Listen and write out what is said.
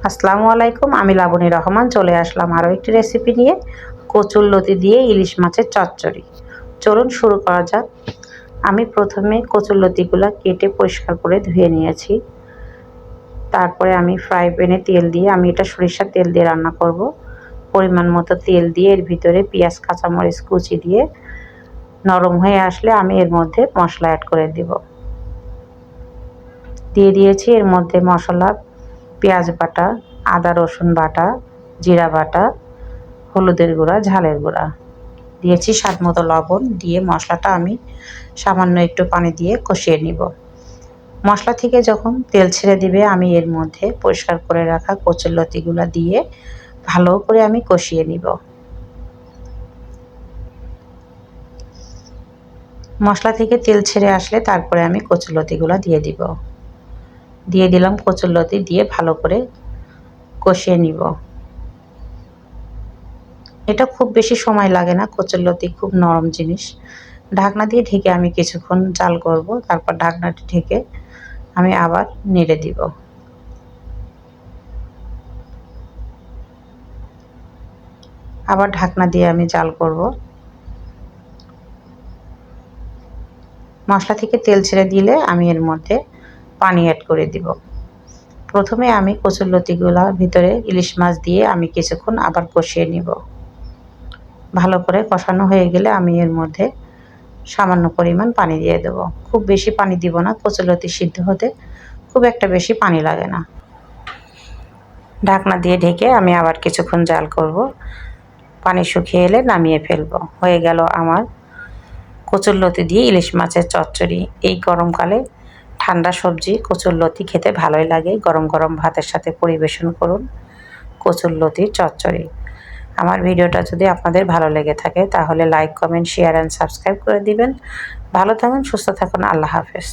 আসসালামু আলাইকুম, আমি লাবণী রহমান চলে আসলাম আরও একটি রেসিপি নিয়ে, কচুরলতি দিয়ে ইলিশ মাছের চচ্চড়ি। চলুন শুরু করা যাক। আমি প্রথমে কচুরলতিগুলো কেটে পরিষ্কার করে ধুয়ে নিয়েছি। তারপরে আমি ফ্রাই প্যানে তেল দিয়ে, আমি এটা সরিষার তেল দিয়ে রান্না করব। পরিমাণ মতো তেল দিয়ে এর ভিতরে পেঁয়াজ কাঁচামরিচ কুচি দিয়ে নরম হয়ে আসলে আমি এর মধ্যে মশলা অ্যাড করে দিয়ে দিয়েছি এর মধ্যে মশলা, পেঁয়াজ বাটা, আদা রসুন বাটা, জিরা বাটা, হলুদের গুঁড়া, ঝালের গুঁড়া, দিয়েছি স্বাদ মতো লবণ। দিয়ে মশলাটা আমি সামান্য একটু পানি দিয়ে কষিয়ে নিব। মশলা থেকে যখন তেল ছেড়ে দিবে আমি এর মধ্যে পরিষ্কার করে রাখা কচুরলতিগুলো দিয়ে ভালো করে আমি কষিয়ে নিব। মশলা থেকে তেল ছেড়ে আসলে তারপরে আমি কচুরলতিগুলো দিয়ে দিলাম। কচুরলতি দিয়ে ভালো করে কষিয়ে নিব। এটা খুব বেশি সময় লাগে না, কচুরলতি খুব নরম জিনিস। ঢাকনা দিয়ে ঢেকে আমি কিছুক্ষণ জাল করব, তারপর ঢাকনাটি ঢেকে আমি আবার নেড়ে দিব। আবার ঢাকনা দিয়ে আমি জাল করব। মশলা থেকে তেল ছেড়ে দিলে আমি এর মধ্যে পানি অ্যাড করে দিব। প্রথমে আমি কচুরলতিগুলোর ভিতরে ইলিশ মাছ দিয়ে আমি কিছুক্ষণ আবার কষিয়ে নিব। ভালো করে কষানো হয়ে গেলে আমি এর মধ্যে সামান্য পরিমাণ পানি দিয়ে দেব। খুব বেশি পানি দিব না, কচুরলতি সিদ্ধ হতে খুব একটা বেশি পানি লাগে না। ঢাকনা দিয়ে ঢেকে আমি আবার কিছুক্ষণ জাল করব। পানি শুকিয়ে এলে নামিয়ে ফেলবো। হয়ে গেল আমার কচুরলতি দিয়ে ইলিশ মাছের চচ্চড়ি। এই গরমকালে ঠান্ডা সবজি কচুরলতি খেতে ভালোই লাগে। গরম গরম ভাতের সাথে পরিবেশন করুন কচুরলতির চচ্চড়ি। আমার ভিডিওটা যদি আপনাদের ভালো লেগে থাকে তাহলে like, comment, share and subscribe করে দিবেন। ভালো থাকুন, সুস্থ থাকুন। আল্লাহ হাফেজ।